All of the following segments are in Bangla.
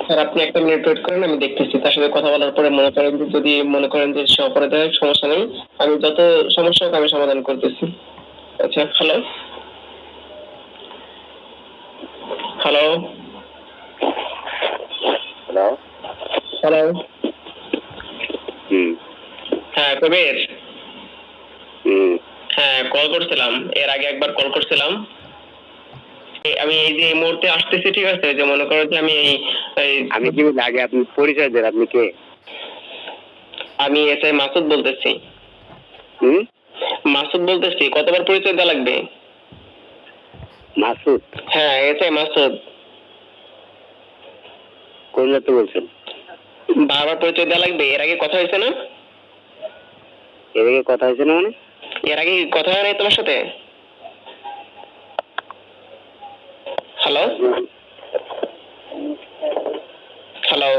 স্যার আপনি একটা মিনিট ওয়েট করেন, আমি দেখতেছি। তার সাথে কথা বলার পরে যদি মনে করেন যে সে অপরাধী হয়, সমস্যা নেই। আমি যত সমস্যা হোক আমি সমাধান করতেছি। আচ্ছা, হ্যালো হ্যালো হ্যালো। হ্যালো। হুম। হ্যাঁ কবির। হুম। হ্যাঁ, কল করছিলাম, এর আগে একবার কল করছিলাম। আমি এই যে এই মুহূর্তে আসতেছি, ঠিক আছে? যে মনে করো যে আমি কি বলি, আগে আপনি পরিচয় দেন, আপনি কে? আমি এসআই মাসুদ বলতেছি। হুম। মাসুদ বলতেছি। কতবার পরিচয় দেওয়া লাগবে? মাসুদ? হ্যাঁ, এসআই মাসুদ। কোন যাতে বলছেন? বারবার পরিচয় দেওয়া লাগবে? এর আগে কথা হয়েছে না? এর আগে কথা হয়েছে না মানে? এর আগে কথা হয় নাই তোমার সাথে? Hello hello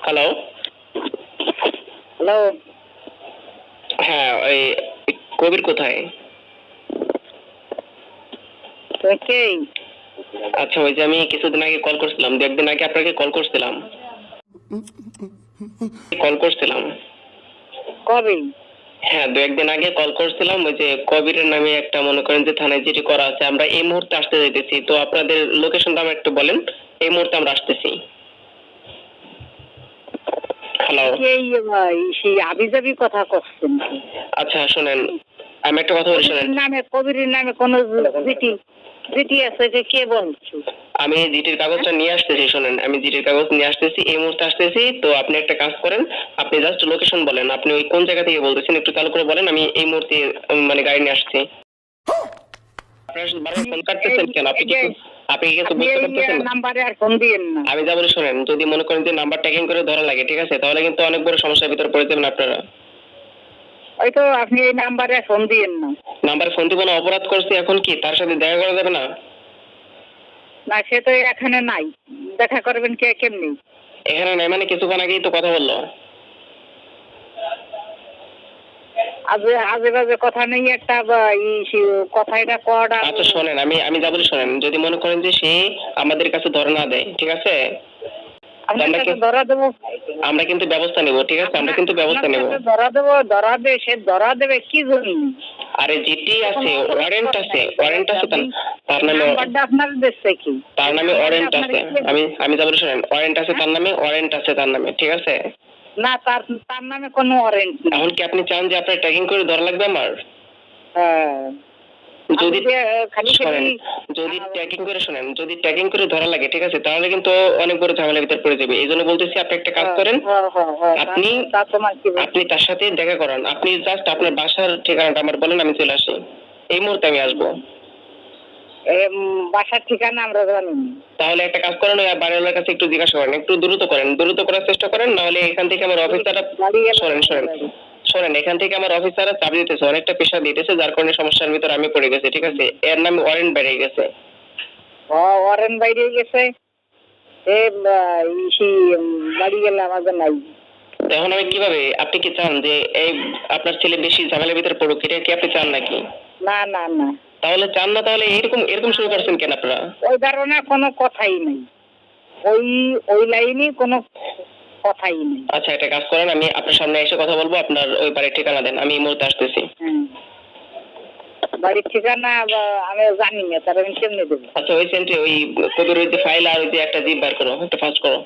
hello. হ্যালো। হ্যাঁ, ওই কবির কোথায়? কে? আচ্ছা, ওই যে আমি কিছুদিন আগে কল করছিলাম, 2 একদিন আগে আপনাকে কল করছিলাম। কবে? হ্যাঁ, 2 একদিন আগে কল করছিলাম। ওই যে কবিরের নামে একটা মনে করেন যে থানায় জিডি করা আছে। আমরা এই মুহূর্তে আসতে যাইতেছি, তো আপনাদের লোকেশনটা আমার একটু বলেন। এই মুহূর্তে আমরা আসতেছি। হ্যালো। সেই আবিজাবি কথা করছেন? আচ্ছা শোনেন, আমি একটা কথা বলি, শোনেন। কবিরের নামে কোন জিটি জিটি আছে? কে বলছো? আমি জিটির কাগজটা নিয়ে আসতেছি, শোনেন। আমি জিটির কাগজ নিয়ে আসতেছি, এই মুহূর্তে আসতেছি। তো আপনি একটা কাজ করেন, আপনি জাস্ট লোকেশন বলেন। আপনি ওই কোন জায়গা থেকে বলতেছেন একটু চালু করে বলেন। আমি এই মুহূর্তে মানে গাড়ি নিয়ে আসছি। আপনারা বারবার ফোন কাটতেছেন কেন? আপনি কিছু বুঝতে পারতেছেন না? নাম্বারে আর ফোন দিয়েন না। আমি যা বলি শোনেন, যদি মনে করেন যে নাম্বার ট্যাগিং করে ধরা লাগে, ঠিক আছে, তাহলে কিন্তু অনেক বড় সমস্যার ভিতর পড়ে যাবেন আপনারা। ওই তো আপনি এই নাম্বারে ফোন দিয়েন না। নাম্বার ফোন দিব না? অপরাধ করছি, এখন কি তার সাথে দেখা করা যাবে না? না, সে তো এখানে নাই। দেখা করবেন কেমনি? এখানে নাই মানে কিছুক্ষণ আগেই তো কথা বললো। আজে বাজে কথা নেই একটা কথা এটা কটা। আচ্ছা শোনেন, আমি যা বলি শোনেন। যদি মনে করেন যে সে আমাদের কাছে ধরা না দেয়, ঠিক আছে, আমরা কিন্তু ব্যবস্থা নেব, ঠিক আছে? আমরা কিন্তু ব্যবস্থা নেব। ধরা দেবে কি জন্য? আরে জিটি আছে, ওয়ারেন্ট আছে তার নামে। আপনার দেশে কি? তার নামে ওয়ারেন্ট আছে। আমি যা বলি শোনেন, ওয়ারেন্ট আছে তার নামে, ঠিক আছে? না, তার নামে কোনো ওয়ারেন্ট নেই। এখন কি আপনি চান যে আপনার ট্যাগিং করে ধরা লাগবে আমার? হ্যাঁ। যদি ট্যাগিং করে ধরা লাগে, ঠিক আছে, তাহলে কিন্তু অনেক বড় ঝামেলার ভিতর পড়ে যাবে। এই জন্য বলতেছি, আপনি একটা কাজ করেন, আপনি তার সাথে দেখা করান। আপনি জাস্ট আপনার বাসার ঠিকানাটা আমার বলেন, আমি চলে আসি। এই মুহূর্তে আমি আসবো। বাসার ঠিকানা আমরা জানি। তাহলে একটা কাজ করেন, ওই বাড়িওয়ালার কাছে একটু জিজ্ঞাসা করেন, একটু দ্রুত করার চেষ্টা করেন। নাহলে এখান থেকে আমার অফিসাররা শোনেন, এখান থেকে আমার অফিসাররা চাপ দিতেছে, অনেকটা প্রেশার দিতেছে, যার কারণে সমস্যার ভিতর আমি পড়ে গেছি, ঠিক আছে? এর নামে ওয়ারেন্ট বেড়ে গেছে। ওয়ারেন্ট বাইরে গেছে। বাড়ি গেলে আমাদের নাই। এখন আমি কিভাবে? আপনি কি চান যে এই আপনার ছেলে বেশি ঝামেলার ভিতরে পড়ুক? এটা কি আপনি চান নাকি? না না না। তাহলে চান না, তাহলে এরকম শুরু করছেন কেন আপনারা? ওই ধরনের কোনো কথাই নেই। ওই লাইনে কোনো কথাই নেই। আচ্ছা, একটা কাজ করেন, আমি আপনার সামনে এসে কথা বলবো। আপনার ওই বাড়ির ঠিকানা দেন, আমি এই মুহূর্তে আসতেছি। বাড়ির ঠিকানা আমি জানি না, তার আমি কেমনে দেবো? আচ্ছা, ওই সেন্টে ওই কবির ওই যে ফাইল আর ওই যে একটা জিপ বার করো, একটা ফাস্ট করো।